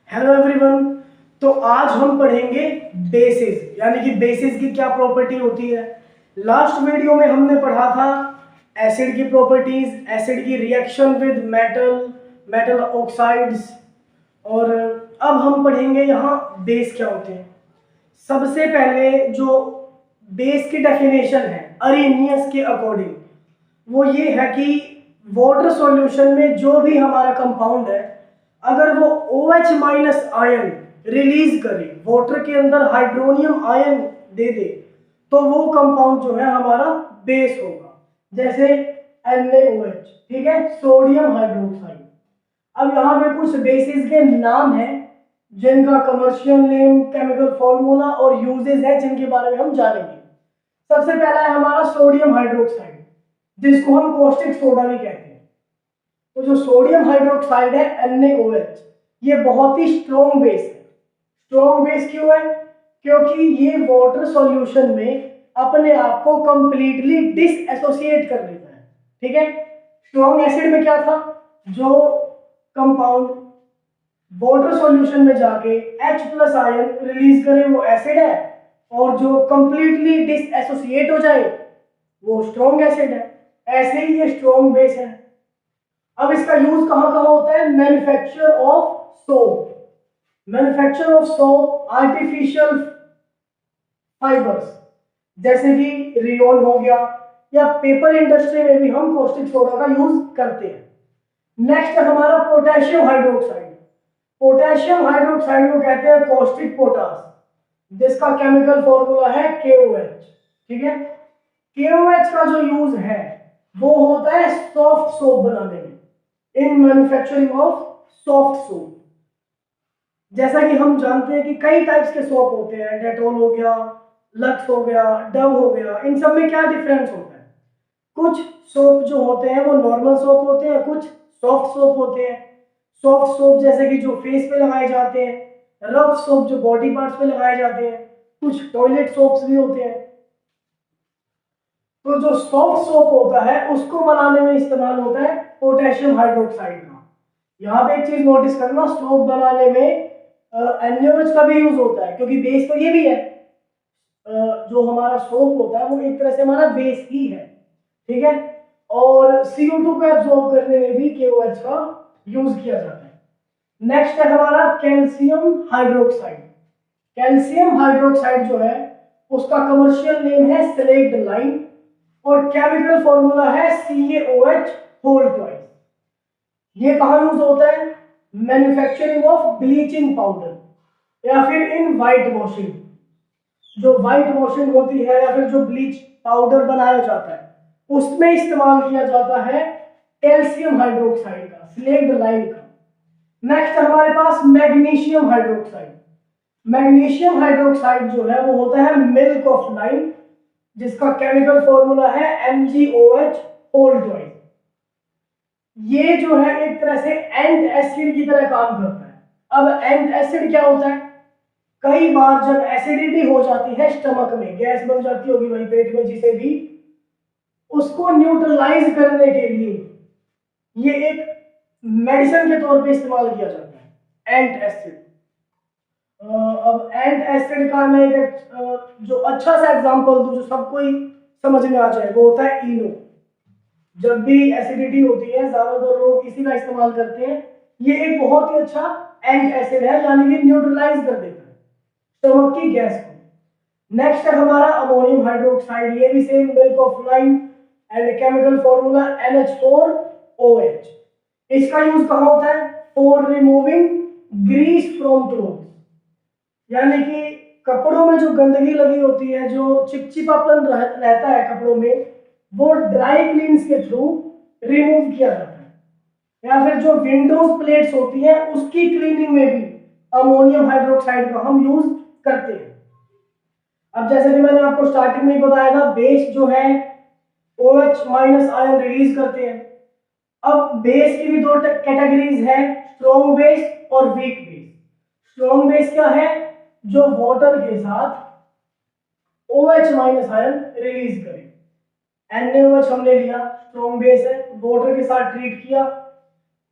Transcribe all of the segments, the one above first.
Hello everyone. तो आज हम पढ़ेंगे बेसिस, यानी कि बेसिस की क्या प्रॉपर्टी होती है। लास्ट वीडियो में हमने पढ़ा था एसिड की प्रॉपर्टीज, एसिड की रिएक्शन विद मेटल ऑक्साइड्स, और अब हम पढ़ेंगे यहाँ बेस क्या होते हैं। सबसे पहले जो बेस की डेफिनेशन है अरेनियस के अकॉर्डिंग, वो ये है कि वाटर सॉल्यूशन में जो भी हमारा कंपाउंड है, अगर वो OH माइनस आयन रिलीज करे, वाटर के अंदर हाइड्रोनियम आयन दे दे, तो वो कंपाउंड जो है हमारा बेस होगा। जैसे NaOH, ठीक है, सोडियम हाइड्रोक्साइड। अब यहाँ पे कुछ बेसिस के नाम हैं जिनका कमर्शियल नेम, केमिकल फॉर्मूला और यूजेस है जिनके बारे में हम जानेंगे। सबसे पहला है हमारा सोडियम हाइड्रोक्साइड, जिसको हम कॉस्टिक सोडा भी कहते हैं। तो जो सोडियम हाइड्रोक्साइड है NaOH, ये बहुत ही स्ट्रॉन्ग बेस है। स्ट्रॉन्ग बेस क्यों है? क्योंकि ये वाटर सॉल्यूशन में अपने आप को कंप्लीटली डिसएसोसिएट कर लेता है। ठीक है, स्ट्रॉन्ग एसिड में क्या था, जो कंपाउंड वाटर सॉल्यूशन में जाके H+ आयन रिलीज करे वो एसिड है, और जो कंप्लीटली डिसएसोसिएट हो जाए वो स्ट्रॉन्ग एसिड है। ऐसे ही ये स्ट्रॉन्ग बेस है। अब इसका यूज कहां कहां होता है? Manufacture of soap, manufacture of soap, artificial fibres जैसे कि रियोन हो गया, या पेपर इंडस्ट्री में भी हम कॉस्टिक सोडा का यूज करते हैं। नेक्स्ट है हमारा पोटेशियम हाइड्रोक्साइड। पोटेशियम हाइड्रोक्साइड को कहते हैं कॉस्टिक पोटास, जिसका केमिकल फॉर्मूला है KOH। ठीक है, KOH का जो यूज है वो होता है सॉफ्ट सोप बनाने में, in manufacturing of soft soap. जैसा कि हम जानते हैं कि कई टाइप्स के सोप होते हैं, डेटॉल हो गया, लक्स हो गया, डव हो गया। इन सब में क्या डिफरेंस होता है? कुछ सोप जो होते हैं वो नॉर्मल सोप होते हैं, कुछ सॉफ्ट सोप होते हैं। सॉफ्ट सोप जैसे कि जो फेस पे लगाए जाते हैं, रफ सोप जो बॉडी पार्ट्स पे लगाए जाते हैं, कुछ टॉयलेट सोप्स भी होते हैं। तो जो सॉफ्ट सोप होता है उसको बनाने में इस्तेमाल होता है पोटेशियम हाइड्रोक्साइड का। यहाँ पे एक चीज नोटिस करना, सोप बनाने में NaOH का भी यूज होता है, क्योंकि बेस तो ये भी है। जो हमारा सोप होता है वो एक तरह से हमारा बेस ही है। ठीक है, और CO2 को एब्सॉर्ब करने में भी KOH का यूज किया जाता है। नेक्स्ट है हमारा कैल्शियम हाइड्रोक्साइड। कैल्शियम हाइड्रोक्साइड जो है उसका कमर्शियल नेम है सेलेक्ट लाइन, और केमिकल फॉर्मूला है CaOH होल ट्वाइस। ये कहां यूज होता है? मैन्युफैक्चरिंग ऑफ ब्लीचिंग पाउडर, या फिर इन व्हाइट वॉशिंग। जो व्हाइट वॉशिंग होती है या फिर जो ब्लीच पाउडर बनाया जाता है उसमें इस्तेमाल किया जाता है कैल्शियम हाइड्रोक्साइड का, सिलेक्ट लाइन का। नेक्स्ट हमारे पास मैग्नीशियम हाइड्रोक्साइड। मैग्नीशियम हाइड्रोक्साइड जो है वो होता है मिल्क ऑफ लाइम, जिसका केमिकल फॉर्मूला है MgOH होल ट्वाइस। ये जो है एक तरह से एंट एसिड की तरह काम करता है। अब एंट एसिड क्या होता है? कई बार जब एसिडिटी हो जाती है, स्टमक में गैस बन जाती होगी वही पेट में, जिसे भी, उसको न्यूट्रलाइज करने के लिए ये एक मेडिसिन के तौर पे इस्तेमाल किया जाता है, एंट एसिड। अब एंट एसिड का मैं एक जो अच्छा सा एग्जांपल दूं जो सबको ही समझ में आ जाए, वो होता है इनो। जब भी एसिडिटी होती है ज्यादातर लोग इसी का इस्तेमाल करते हैं। ये एक बहुत ही अच्छा एंट एसिड है, यानी कि न्यूट्रलाइज कर देता है स्टमक की गैस को। नेक्स्ट है हमारा अमोनियम हाइड्रोक्साइड। ये भी same milk of lime and chemical formula NH4OH। इसका यूज कहां होता है? For removing grease from cloth, यानी कि कपड़ों में जो गंदगी लगी होती है, जो चिपचिपापन रहता है कपड़ों में, वो ड्राई क्लीन्स के थ्रू रिमूव किया जाता है। या फिर जो विंडोज प्लेट्स होती हैं उसकी क्लीनिंग में भी अमोनियम हाइड्रोक्साइड का हम यूज करते हैं। अब जैसे कि मैंने आपको स्टार्टिंग में ही बताया था, बेस जो है OH माइनस आयन रिलीज करते हैं। अब बेस की भी दो कैटेगरीज है, स्ट्रॉन्ग बेस और वीक बेस। स्ट्रॉन्ग बेस क्या है? जो वाटर के साथ OH माइनस आयन रिलीज करे। NaOH हमने लिया, स्ट्रॉन्ग बेस है, वाटर के साथ ट्रीट किया,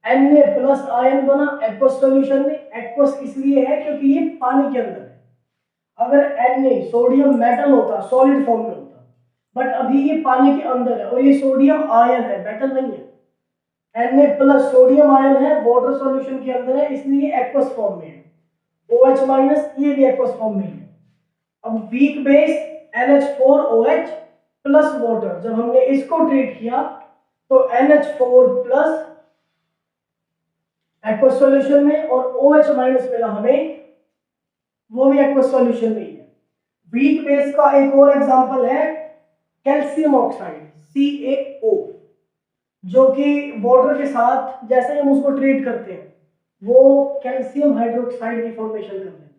Na प्लस आयन बना एक्वस सॉल्यूशन में। एक्वस इसलिए है क्योंकि ये पानी के अंदर है। अगर Na सोडियम मेटल होता, सॉलिड फॉर्म में होता, बट अभी ये पानी के अंदर है और ये सोडियम आयन है, मेटल नहीं है। Na प्लस सोडियम आयन है, वाटर सॉल्यूशन के अंदर है, इसलिए एक्वस फॉर्म में है। OH माइनस ये भी एक्वस फॉर्म में है। अब weak base NH4OH plus water, जब हमने इसको ट्रीट किया तो NH4 प्लस एक्वस सॉल्यूशन में और OH माइनस मिला हमें, वो भी एक्वस सॉल्यूशन में ही है। वीक बेस का एक और एग्जांपल है कैल्शियम ऑक्साइड CaO, जो कि वाटर के साथ जैसे ही हम उसको ट्रीट करते हैं वो कैल्शियम हाइड्रोक्साइड की फॉर्मेशन कर देता है।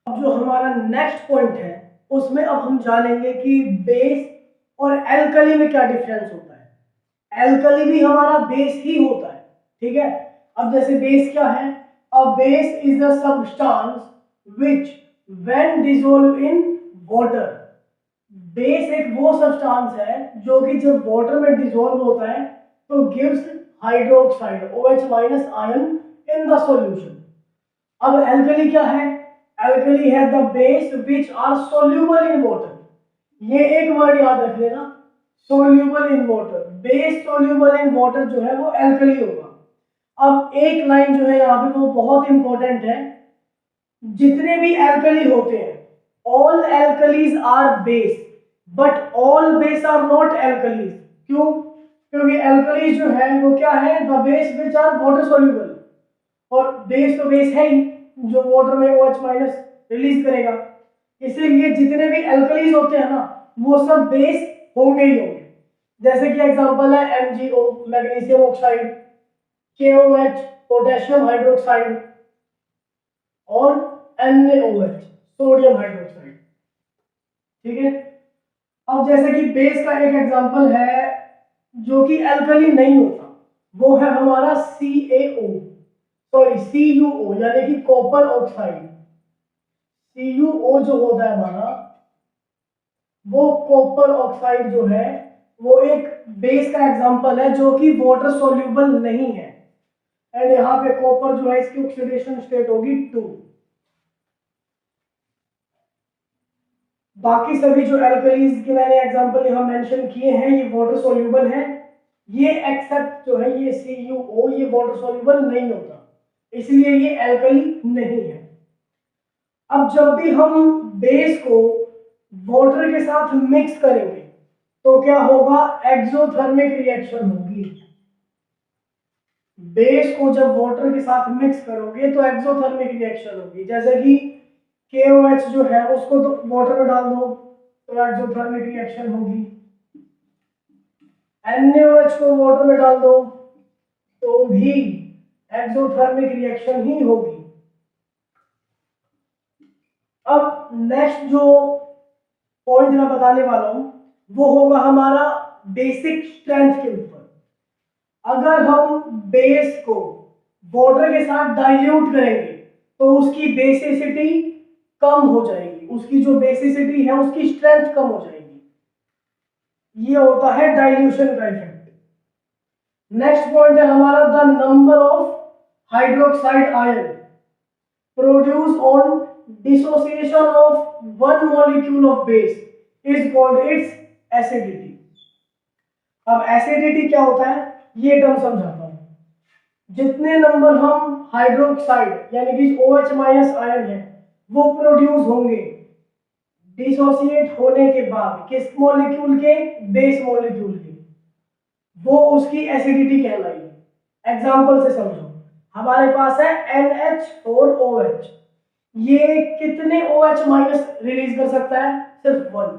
अब जो हमारा नेक्स्ट पॉइंट है उसमें अब हम जानेंगे कि बेस और एल्कली में क्या डिफरेंस होता है। एल्कली भी हमारा बेस ही होता है, ठीक है। अब जैसे बेस क्या है, a base is the substance which when dissolve in water. Base एक वो सब्सटेंस है जो कि जब वाटर में डिसॉल्व होता है तो gives hydroxide OH minus ion in the solution. अब एल्कली क्या है, एल्कली है the base which are soluble in water. ये एक वर्ड याद रख लेना, soluble in water. Base soluble in water जो है वो एल्कली होगा। अब एक लाइन जो है यहाँ पे वो बहुत इंपॉर्टेंट है, जितने भी एल्कली होते हैं all alkalis are base but all base are not alkalis. क्यों? क्योंकि एल्कलीज जो है वो क्या है, the base which are water soluble, और बेस तो बेस है ही जो वाटर में OH माइनस रिलीज करेगा। इसीलिए जितने भी एल्कलीज होते हैं ना वो सब बेस होंगे ही होंगे। जैसे कि एग्जांपल है MgO magnesium oxide, KOH potassium hydroxide और NaOH सोडियम हाइड्रोक्साइड, ठीक है। अब जैसे कि बेस का एक एग्जांपल है जो कि एल्कली नहीं होता, वो है हमारा CuO यानी कि कॉपर ऑक्साइड। CuO जो होता है हमारा, वो कॉपर ऑक्साइड जो है वो एक बेस का एग्जांपल है जो कि वाटर सॉल्यूबल नहीं है। एंड यहाँ पे कॉपर जो है इसकी ऑक्सीडेशन स्टेट होगी 2। बाकी सभी जो एल्कलीज के मैंने एग्जांपल यहाँ मेंशन किए हैं ये वाटर सॉल्यूबल है, ये एक्सेप्ट जो है ये CuO ये वाटर सॉल्यूबल नहीं होता, इसलिए ये एल्कली नहीं है। अब जब भी हम बेस को वाटर के साथ मिक्स करेंगे तो क्या होगा, एक्सोथर्मिक रिएक्शन होगी। बेस को जब वाटर के साथ मिक्स करोगे तो एक्सोथर्मिक रिएक्शन होगी। जैसे कि KOH जो है उसको तो वाटर में डाल दो तो एक्सोथर्मिक रिएक्शन होगी, NaOH को वाटर में डाल दो तो भी एक्सोथर्मिक रिएक्शन ही होगी। अब नेक्स्ट जो पॉइंट मैं बताने वाला हूं वो होगा हमारा बेसिक स्ट्रेंथ के ऊपर। अगर हम बेस को वाटर के साथ डाइल्यूट करेंगे तो उसकी बेसिसिटी कम हो जाएगी, उसकी जो बेसिसिटी है उसकी स्ट्रेंथ कम हो जाएगी। ये होता है डाइल्यूशन का इफेक्ट। नेक्स्ट पॉइंट है हमारा the number of hydroxide ion produce on dissociation of one molecule of base is called its acidity. अब एसिडिटी क्या होता है ये टर्म समझाता हूं। जितने नंबर हम हाइड्रोक्साइड यानी कि OH माइनस आयन है वो प्रोड्यूस होंगे डिसोसिएट होने के बाद किस मॉलिक्यूल के, बेस मॉलिक्यूल के, वो उसकी एसिडिटी कहलाएगी। एग्जांपल से समझो, हमारे पास है NH4OH, ये कितने OH माइनस रिलीज कर सकता है, सिर्फ 1,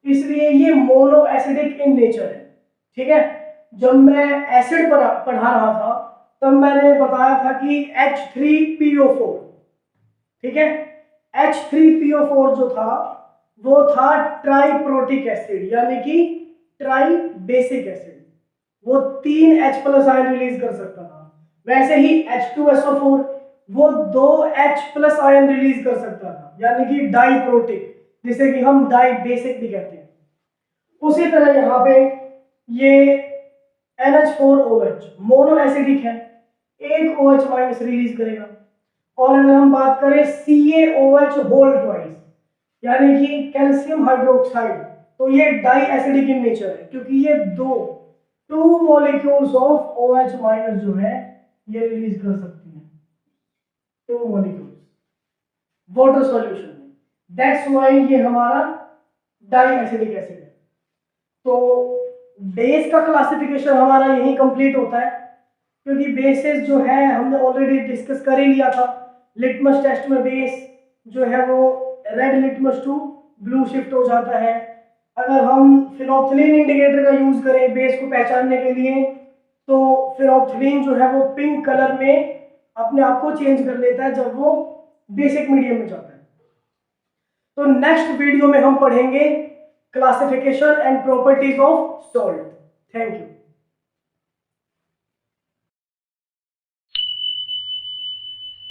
इसलिए ये मोनो एसिडिक इन नेचर है, ठीक है। जब मैं एसिड पर पढ़ा रहा था तब मैंने बताया था कि H3PO4, ठीक है। H3PO4 जो था वो था ट्राइप्रोटिक एसिड यानी कि ट्राई बेसिक एसिड, वो 3 H प्लस आयन रिलीज कर सकता था। वैसे ही H2SO4 वो 2 H प्लस आयन रिलीज कर सकता था यानी कि डाइप्रोटिक, जिसे कि हम डाई बेसिक भी कहते हैं। उसी तरह यहाँ पे ये NH4OH मोनो एसिडिक है, एक OH माइनस रिलीज करेगा। और अगर हम बात करें CaOH होल ट्वाइस यानी कि कैल्शियम हाइड्रोक्साइड, तो ये डाई एसिडिक इन नेचर है क्योंकि ये two molecules of OH minus जो है ये रिलीज कर सकती है, टू मॉलिक्यूल्स वाटर सॉल्यूशन में। दैट्स व्हाई ये हमारा डाई एसिडिक एसिड है। तो बेस का क्लासिफिकेशन हमारा यही कंप्लीट होता है, क्योंकि बेसेस जो है हमने ऑलरेडी डिस्कस कर ही लिया था। लिटमस टेस्ट में बेस जो है वो red litmus to blue shift हो जाता है। अगर हम फिनोल्फथालीन इंडिकेटर का यूज करें बेस को पहचानने के लिए, तो फिनोल्फथालीन जो है वो पिंक कलर में अपने आप को चेंज कर लेता है जब वो बेसिक मीडियम में जाता है। तो नेक्स्ट वीडियो में हम पढ़ेंगे classification and properties of salt. Thank you.